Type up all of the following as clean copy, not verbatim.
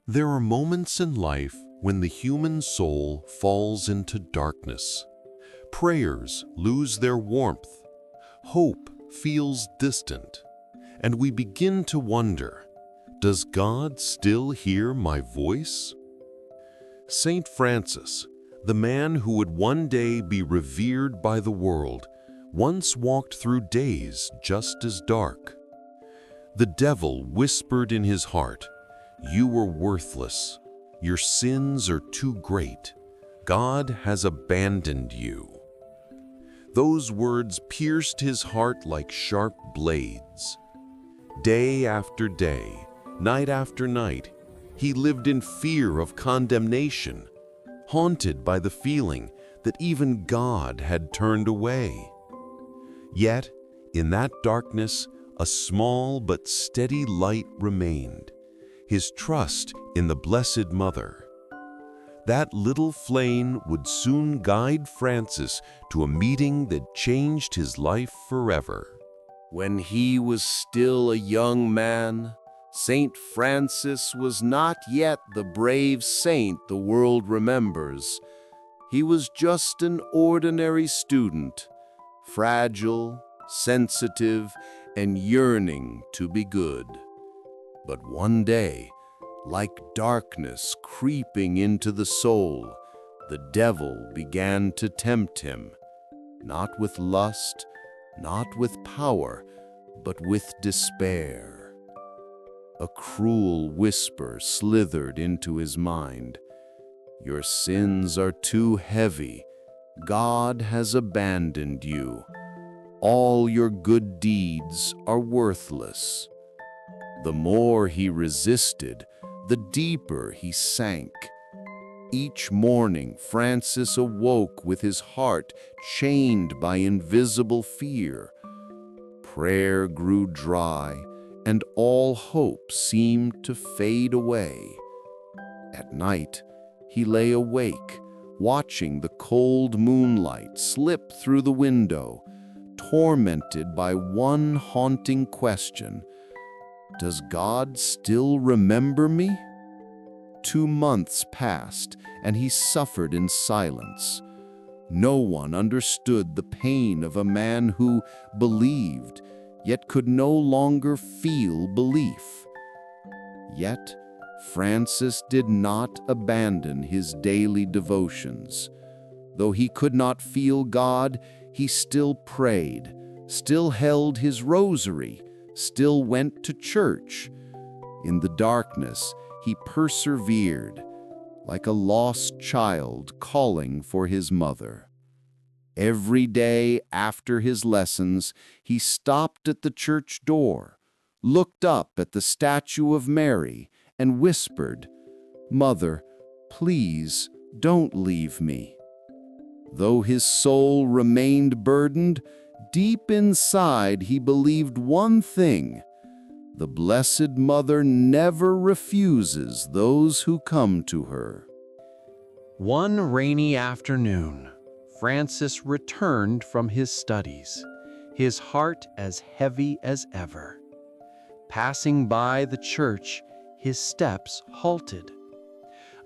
There are moments in life when the human soul falls into darkness. Prayers lose their warmth. Hope feels distant. And we begin to wonder, does God still hear my voice? Saint Francis, the man who would one day be revered by the world, once walked through days just as dark. The devil whispered in his heart, "You are worthless. Your sins are too great. God has abandoned you." Those words pierced his heart like sharp blades. Day after day, night after night, he lived in fear of condemnation, haunted by the feeling that even God had turned away. Yet, in that darkness, a small but steady light remained, his trust in the Blessed Mother. That little flame would soon guide Francis to a meeting that changed his life forever. When he was still a young man, Saint Francis was not yet the brave saint the world remembers. He was just an ordinary student, fragile, sensitive, and yearning to be good. But one day, like darkness creeping into the soul, the devil began to tempt him, not with lust, not with power, but with despair. A cruel whisper slithered into his mind. "Your sins are too heavy. God has abandoned you. All your good deeds are worthless." The more he resisted, the deeper he sank. Each morning, Francis awoke with his heart chained by invisible fear. Prayer grew dry, and all hope seemed to fade away. At night, he lay awake, watching the cold moonlight slip through the window, tormented by one haunting question: does God still remember me? 2 months passed, and he suffered in silence. No one understood the pain of a man who believed, yet could no longer feel belief. Yet, Francis did not abandon his daily devotions. Though he could not feel God, he still prayed, still held his rosary, still went to church. In the darkness, he persevered, like a lost child calling for his mother. Every day after his lessons, he stopped at the church door, looked up at the statue of Mary, and whispered, "Mother, please don't leave me." Though his soul remained burdened, deep inside he believed one thing: the Blessed Mother never refuses those who come to her. One rainy afternoon, Francis returned from his studies, his heart as heavy as ever. Passing by the church, his steps halted.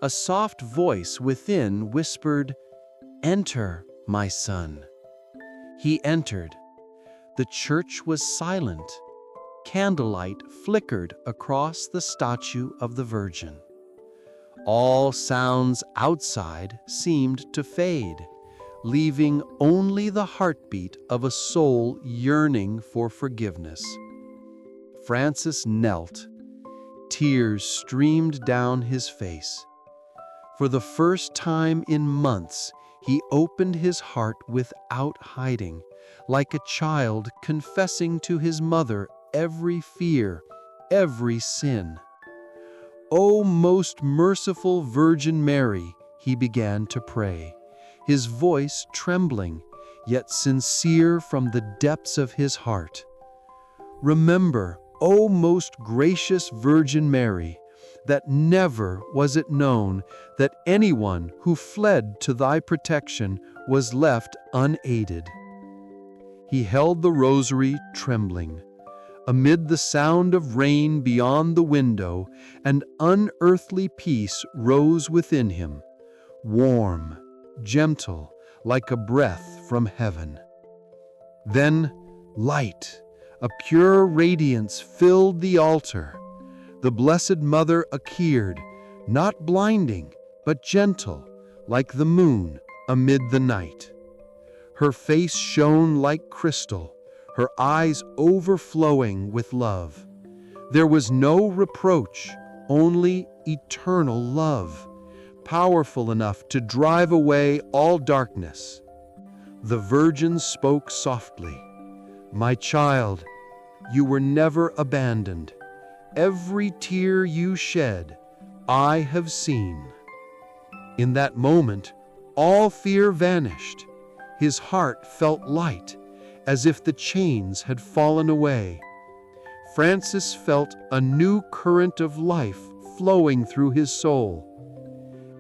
A soft voice within whispered, "Enter, my son." He entered. The church was silent. Candlelight flickered across the statue of the Virgin. All sounds outside seemed to fade, leaving only the heartbeat of a soul yearning for forgiveness. Francis knelt. Tears streamed down his face. For the first time in months, he opened his heart without hiding, like a child confessing to his mother every fear, every sin. "O most merciful Virgin Mary," he began to pray, his voice trembling, yet sincere from the depths of his heart. "Remember, O most gracious Virgin Mary, that never was it known that anyone who fled to thy protection was left unaided." He held the rosary trembling. Amid the sound of rain beyond the window, an unearthly peace rose within him, warm, gentle, like a breath from heaven. Then light, a pure radiance filled the altar. The Blessed Mother appeared, not blinding, but gentle, like the moon amid the night. Her face shone like crystal, her eyes overflowing with love. There was no reproach, only eternal love, powerful enough to drive away all darkness. The Virgin spoke softly, "My child, you were never abandoned. Every tear you shed, I have seen." In that moment, all fear vanished. His heart felt light, as if the chains had fallen away. Francis felt a new current of life flowing through his soul.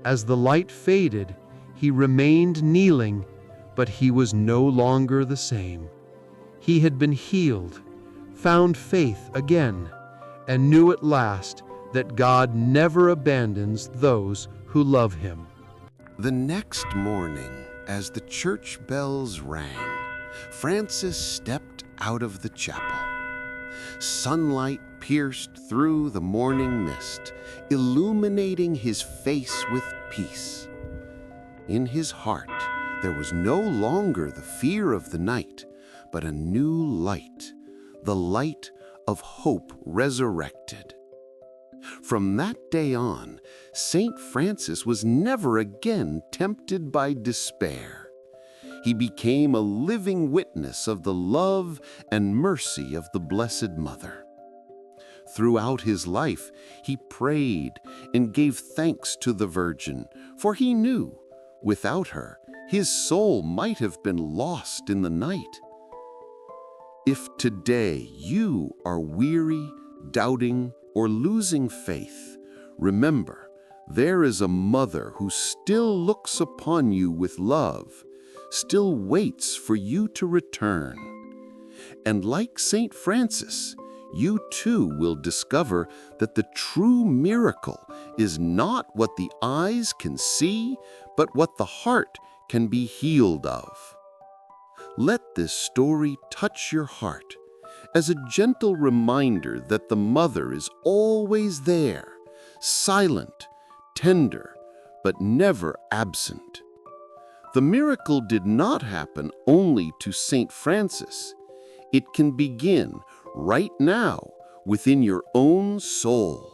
As the light faded, he remained kneeling, but he was no longer the same. He had been healed, found faith again, and knew at last that God never abandons those who love Him. The next morning, as the church bells rang, Francis stepped out of the chapel. Sunlight pierced through the morning mist, illuminating his face with peace. In his heart, there was no longer the fear of the night, but a new light, the light of hope resurrected. From that day on, Saint Francis was never again tempted by despair. He became a living witness of the love and mercy of the Blessed Mother. Throughout his life, he prayed and gave thanks to the Virgin, for he knew, without her, his soul might have been lost in the night. If today you are weary, doubting, or losing faith, remember, there is a mother who still looks upon you with love, still waits for you to return. And like Saint Francis, you too will discover that the true miracle is not what the eyes can see, but what the heart can be healed of. Let this story touch your heart as a gentle reminder that the Mother is always there, silent, tender, but never absent. The miracle did not happen only to Saint Francis. It can begin right now within your own soul.